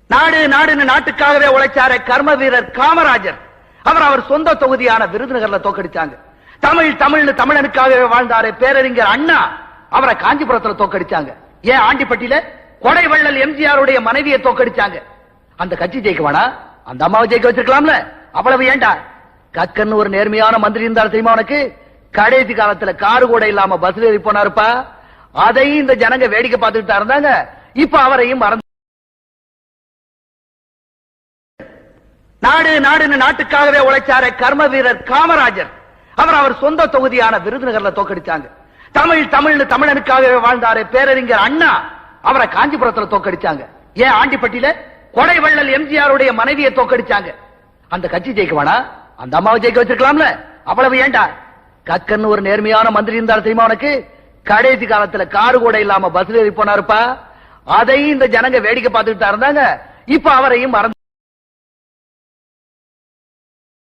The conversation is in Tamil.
நாடு நாடுன்னு நாட்டுக்காகவே உழைச்சார கர்ம வீரர் காமராஜர் அவர் சொந்த தொகுதியான விருதுநகர்ல தோக்கடிச்சாங்க. தமிழ் தமிழ்னு தமிழனுக்காகவே வாழ்ந்தாரு பேரறிஞர் அண்ணா அவரை காஞ்சிபுரத்துல தோக்கடிச்சாங்க. ஏன் ஆண்டிப்பட்டியில கொடைவள்ளல் எம்ஜிஆருடைய மனைவியை தோக்கடிச்சாங்க. அந்த கட்சி ஜெயிக்குவானா? அந்த அம்மாவை ஜெயிக்க வச்சிருக்கலாம்ல. அவ்வளவு ஏண்டா? கக்கன்னு ஒரு நேர்மையான மந்திரி இருந்தாலும் தெரியுமா உனக்கு? கடைசி காலத்துல காரு கூட இல்லாம பஸ்ல ஏறி போனாருப்பா. அதையும் இந்த ஜனங்க வேடிக்கை பார்த்துட்டு இருந்தாங்க. இப்ப அவரையும் மறந்து நாடு நாடுன்னு நாட்டுக்காகவே உழைச்சார கர்ம வீரர் காமராஜர் அவர் சொந்த தொகுதியான விருதுநகர்ல தோக்கடிச்சாங்க. தமிழ் தமிழ்னு தமிழனுக்காகவே வாழ்ந்தாரு பேரறிஞர் அண்ணா அவரை காஞ்சிபுரத்துல தோக்கடிச்சாங்க. ஏன் ஆண்டிப்பட்டியில கொடைவள்ளல் எம்ஜிஆருடைய மனைவியை தோக்கடிச்சாங்க. அந்த கட்சி ஜெயிக்குவானா? அந்த அம்மாவை ஜெயிக்க வச்சிருக்கலாம்ல. அவ்வளவு ஏண்டா? கக்கன்னு ஒரு நேர்மையான மந்திரி இருந்தாலும் தெரியுமா உனக்கு? கடைசி காலத்துல காரு கூட இல்லாம பஸ்ல ஏறி போனாருப்பா. அதையும் இந்த ஜனங்க வேடிக்கை பார்த்துட்டு இருந்தாங்க. இப்ப அவரையும் மறந்து